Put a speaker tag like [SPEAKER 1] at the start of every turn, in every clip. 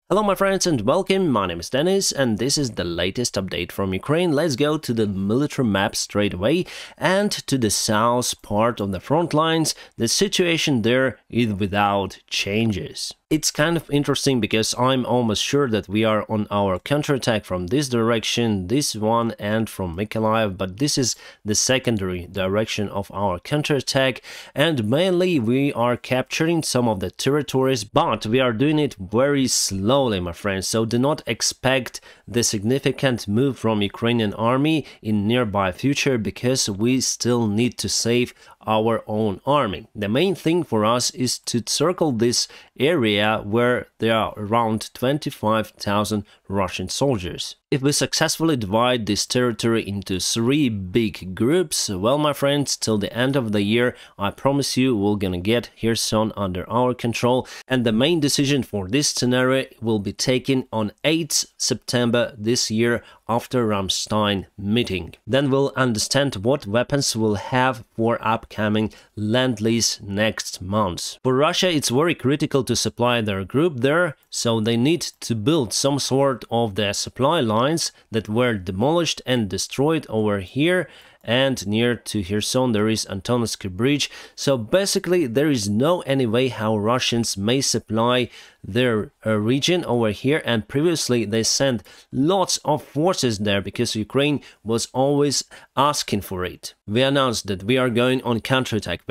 [SPEAKER 1] Hello my friends and welcome, my name is Dennis and this is the latest update from Ukraine. Let's go to the military map straight away and to the south part of the front lines. The situation there is without changes. It's kind of interesting because I'm almost sure that we are on our counterattack from this direction, this one and from Mykolaiv, but this is the secondary direction of our counterattack and mainly we are capturing some of the territories, but we are doing it very slowly, my friends, so do not expect the significant move from Ukrainian army in nearby future because we still need to save our own army. The main thing for us is to circle this area where there are around 25,000 Russian soldiers. If we successfully divide this territory into 3 big groups, well my friends, till the end of the year I promise you we're gonna get Kherson under our control, and the main decision for this scenario will be taken on 8th September this year after Ramstein meeting. Then we'll understand what weapons we'll have for upcoming Lend-Lease next month. For Russia it's very critical to supply their group there, so they need to build some sort of their supply lines that were demolished and destroyed over here, and near to Kherson there is Antonovsky Bridge. So basically there is no any way how Russians may supply their region over here, and previously they sent lots of forces there because Ukraine was always asking for it. We announced that we are going on counterattack,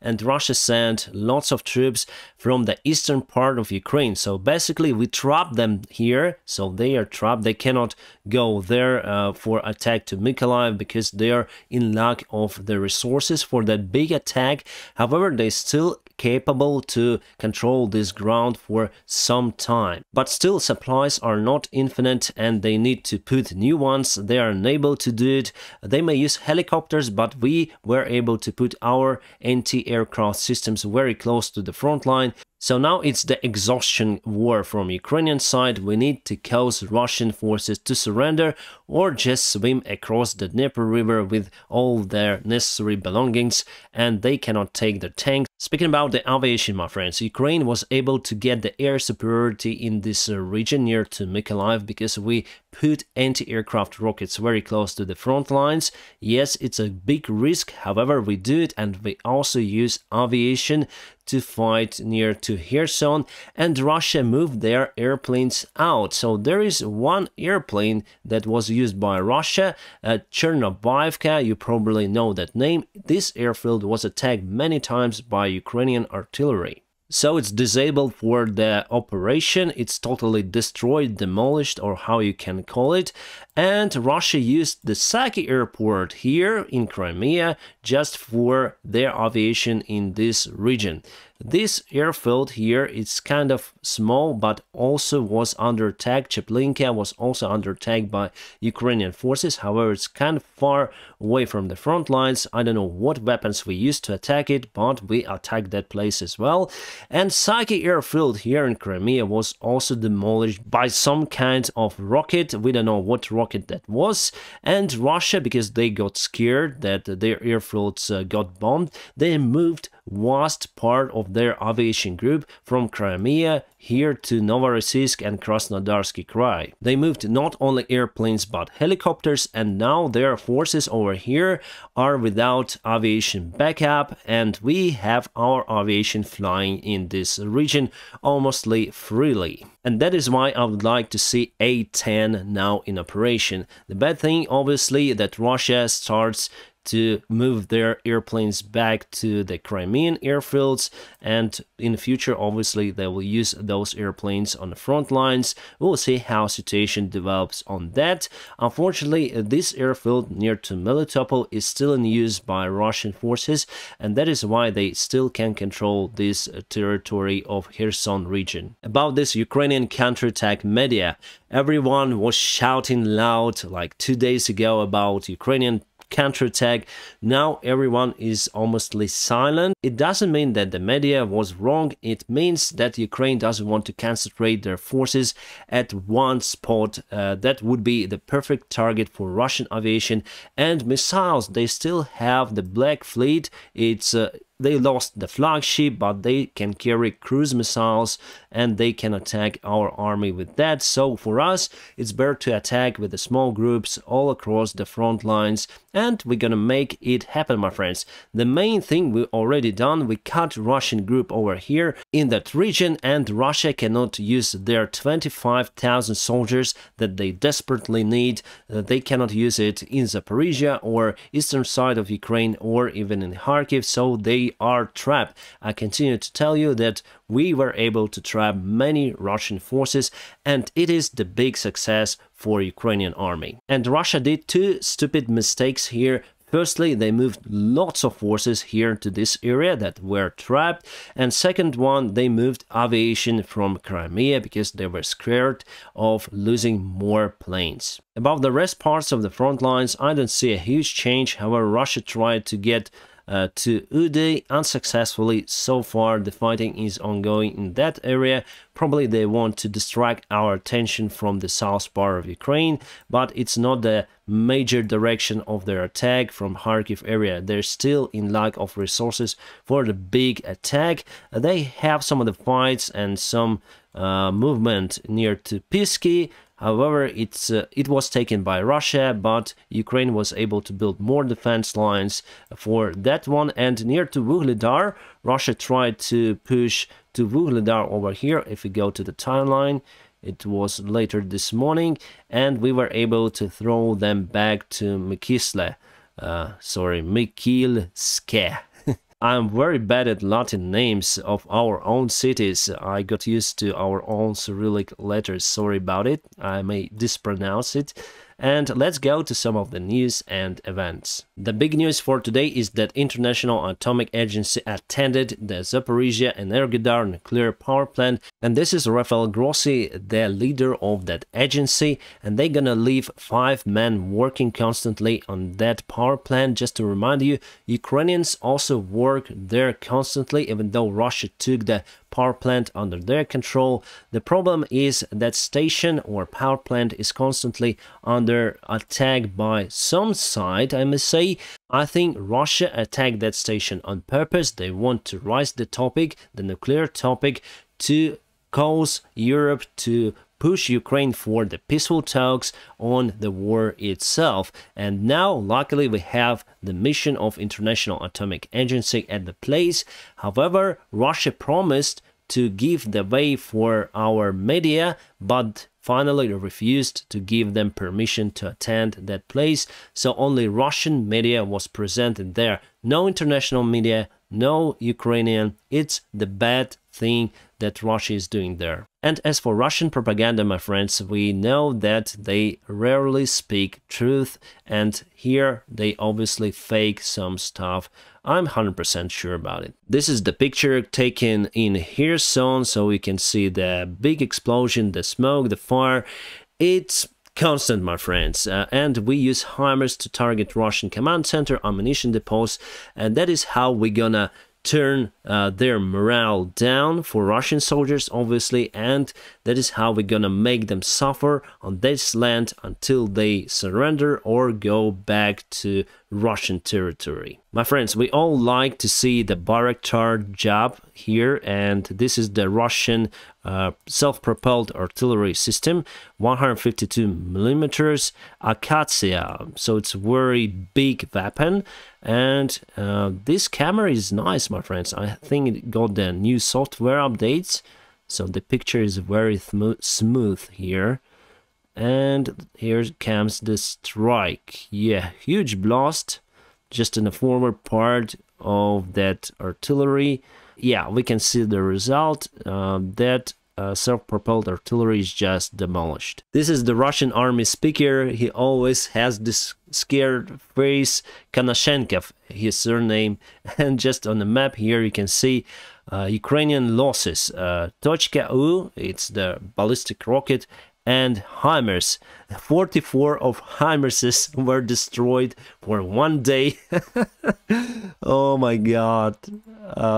[SPEAKER 1] and Russia sent lots of troops from the eastern part of Ukraine. So basically we trapped them here, so they are trapped, they cannot go there for attack to Mykolaiv because they are in lack of the resources for that big attack. However, they still capable to control this ground for some time, but still supplies are not infinite and they need to put new ones. They are unable to do it. They may use helicopters, but we were able to put our anti-aircraft systems very close to the front line. So now it's the exhaustion war from Ukrainian side. We need to cause Russian forces to surrender or just swim across the Dnieper River with all their necessary belongings, and they cannot take their tanks. Speaking about the aviation, my friends, Ukraine was able to get the air superiority in this region near to Mykolaiv because we put anti-aircraft rockets very close to the front lines. Yes, it's a big risk, however we do it, and we also use aviation to fight near to Kherson, and Russia moved their airplanes out. So there is one airplane that was used by Russia, Chernobyevka, you probably know that name. This airfield was attacked many times by Ukrainian artillery. So it's disabled for the operation, it's totally destroyed, demolished, or how you can call it. And Russia used the Saki airport here in Crimea just for their aviation in this region. This airfield here is kind of small, but also was under attack. Cheplinka was also under attack by Ukrainian forces. However, it's kind of far away from the front lines. I don't know what weapons we used to attack it, but we attacked that place as well. And Saki airfield here in Crimea was also demolished by some kind of rocket. We don't know what rocket that was. And Russia, because they got scared that their airfields got bombed, they moved vast part of their aviation group from Crimea here to Novorossiysk and Krasnodarsky Krai. They moved not only airplanes but helicopters, and now their forces over here are without aviation backup, and we have our aviation flying in this region almostly freely. And that is why I would like to see A-10 now in operation. The bad thing, obviously, that Russia starts to move their airplanes back to the Crimean airfields, and in the future obviously they will use those airplanes on the front lines. We'll see how situation develops on that. Unfortunately, this airfield near to Melitopol is still in use by Russian forces, and that is why they still can control this territory of Kherson region. About this Ukrainian counterattack media, everyone was shouting loud like 2 days ago about Ukrainian counterattack. Now everyone is almostly silent. It doesn't mean that the media was wrong, it means that Ukraine doesn't want to concentrate their forces at one spot. That would be the perfect target for Russian aviation and missiles. They still have the Black Fleet. They lost the flagship, but they can carry cruise missiles and they can attack our army with that. So for us, it's better to attack with the small groups all across the front lines, and we're gonna make it happen, my friends. The main thing we already done, we cut Russian group over here in that region, and Russia cannot use their 25,000 soldiers that they desperately need. They cannot use it in Zaporizhia or eastern side of Ukraine or even in Kharkiv, so they are trapped. I continue to tell you that we were able to trap many Russian forces, and it is the big success for Ukrainian army. And Russia did two stupid mistakes here. Firstly, they moved lots of forces here to this area that were trapped, and second one, they moved aviation from Crimea because they were scared of losing more planes. About the rest parts of the front lines, I don't see a huge change. However, Russia tried to get to Uday unsuccessfully. So far the fighting is ongoing in that area. Probably they want to distract our attention from the south part of Ukraine, but it's not the major direction of their attack from Kharkiv area. They're still in lack of resources for the big attack. They have some of the fights and some movement near to Pisky. However, it was taken by Russia, but Ukraine was able to build more defense lines for that one. And near to Vuhledar, Russia tried to push to Vuhledar over here. If we go to the timeline, it was later this morning, and we were able to throw them back to Mykilske. I'm very bad at Latin names of our own cities. I got used to our own Cyrillic letters. Sorry about it. I may mispronounce it. And let's go to some of the news and events. The big news for today is that International Atomic Agency attended the Zaporizhia Energodar nuclear power plant, and this is Rafael Grossi, the leader of that agency, and they're gonna leave 5 men working constantly on that power plant. Just to remind you, Ukrainians also work there constantly, even though Russia took the power plant under their control. The problem is that station or power plant is constantly under attack by some side, I must say. I think Russia attacked that station on purpose. They want to raise the topic, the nuclear topic, to cause Europe to push Ukraine for the peaceful talks on the war itself. And now, luckily, we have the mission of International Atomic Agency at the place. However, Russia promised to give the way for our media, but finally refused to give them permission to attend that place. So only Russian media was presented there. No international media, no Ukrainian. It's the bad thing that Russia is doing there. And as for Russian propaganda, my friends, we know that they rarely speak truth, and here they obviously fake some stuff. I'm 100% sure about it. This is the picture taken in Kherson, so you can see the big explosion, the smoke, the fire. It's constant, my friends, and we use HIMARS to target Russian command center, ammunition depots, and that is how we're gonna turn their morale down for Russian soldiers, obviously, and that is how we're gonna make them suffer on this land until they surrender or go back to Russian territory. My friends, we all like to see the Bayraktar job here, and this is the Russian self-propelled artillery system, 152mm Akatsiya, so it's a very big weapon. And this camera is nice, my friends. I think it got the new software updates, so the picture is very smooth here. And here comes the strike. Yeah, huge blast just in the forward part of that artillery. Yeah, we can see the result. That self-propelled artillery is just demolished. This is the Russian army speaker. He always has this scared face. Konashenkov, his surname. And just on the map here you can see Ukrainian losses. Tochka U, it's the ballistic rocket, and HIMARS. 44 of HIMARSes were destroyed for one day. Oh my god.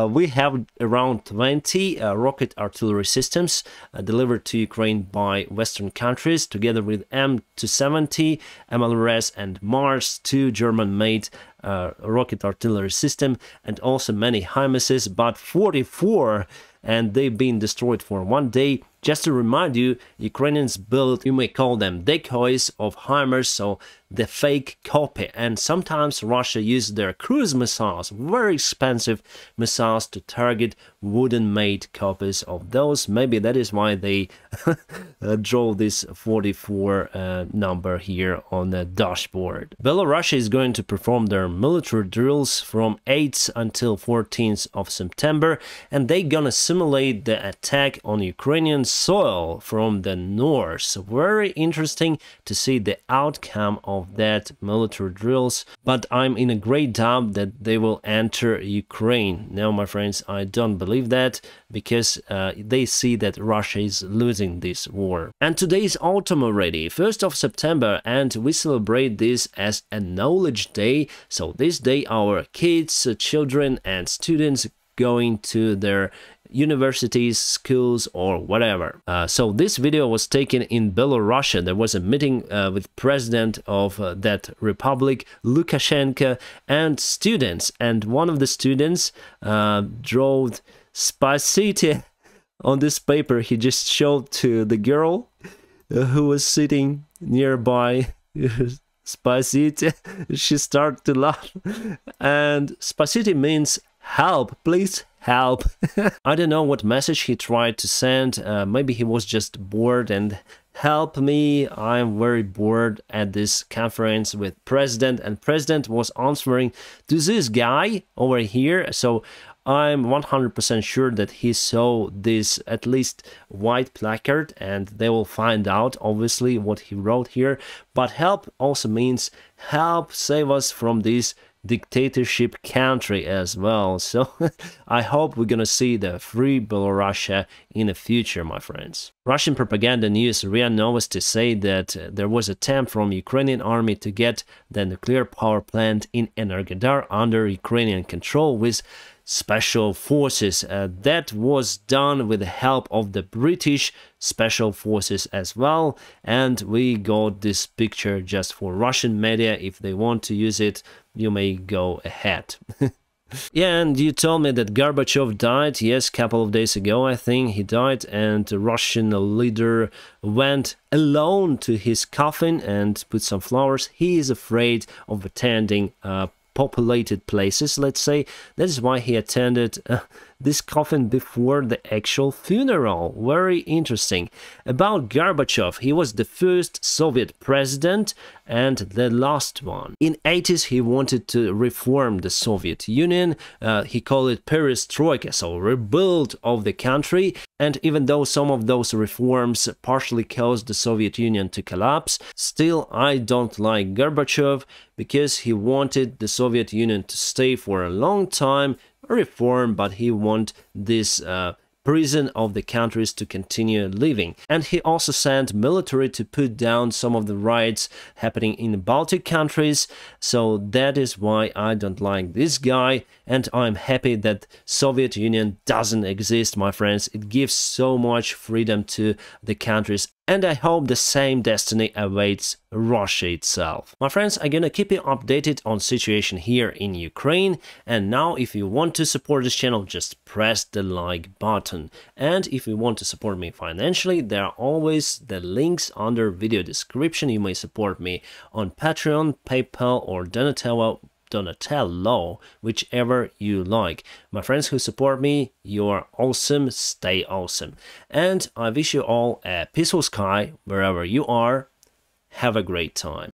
[SPEAKER 1] We have around 20 rocket artillery systems delivered to Ukraine by Western countries, together with M270, MLRS, and Mars, two German-made rocket artillery system, and also many HIMARSes, but 44, and they've been destroyed for one day. Just to remind you, Ukrainians built, you may call them decoys of HIMARS, so the fake copy, and sometimes Russia used their cruise missiles, very expensive missiles, to target wooden-made copies of those. Maybe that is why they draw this 44 number here on the dashboard. Belarus is going to perform their military drills from 8th until 14th of September, and they're gonna simulate the attack on Ukrainian soil from the north. So very interesting to see the outcome of that military drills, but I'm in a great doubt that they will enter Ukraine. Now, my friends, I don't believe that, because they see that Russia is losing this war. And today is autumn already, 1st of September, and we celebrate this as a knowledge day. So this day our kids, children and students going to their universities, schools, or whatever. So this video was taken in Belarus. There was a meeting with president of that republic, Lukashenko, and students, and one of the students drew Spasity on this paper. He just showed to the girl who was sitting nearby. Spasity. She started to laugh, and Spasity means help, please help. I don't know what message he tried to send. Maybe he was just bored and help me, I'm very bored at this conference with president, and president was answering to this guy over here. So I'm 100% sure that he saw this at least white placard, and they will find out obviously what he wrote here. But help also means help, save us from this dictatorship country as well. So I hope we're gonna see the free Belarus in the future, my friends. Russian propaganda news RIA Novosti say that there was an attempt from Ukrainian army to get the nuclear power plant in Energodar under Ukrainian control with special forces. That was done with the help of the British special forces as well, and we got this picture just for Russian media. If they want to use it, you may go ahead. Yeah, and you told me that Gorbachev died. Yes, a couple of days ago, I think he died, and the Russian leader went alone to his coffin and put some flowers. He is afraid of attending populated places, let's say. That is why he attended this coffin before the actual funeral. Very interesting. About Gorbachev, he was the first Soviet president and the last one. In 80s, he wanted to reform the Soviet Union. He called it perestroika, so rebuild of the country. And even though some of those reforms partially caused the Soviet Union to collapse, still I don't like Gorbachev, because he wanted the Soviet Union to stay for a long time, reform, but he want this prison of the countries to continue living. And he also sent military to put down some of the riots happening in the Baltic countries. So that is why I don't like this guy, and I'm happy that Soviet Union doesn't exist, my friends. It gives so much freedom to the countries, and I hope the same destiny awaits Russia itself. My friends, I'm gonna keep you updated on situation here in Ukraine, and now if you want to support this channel, just press the like button. And if you want to support me financially, there are always the links under video description. You may support me on Patreon, PayPal, or Donatello, whichever you like. My friends who support me, you are awesome, stay awesome. And I wish you all a peaceful sky wherever you are. Have a great time.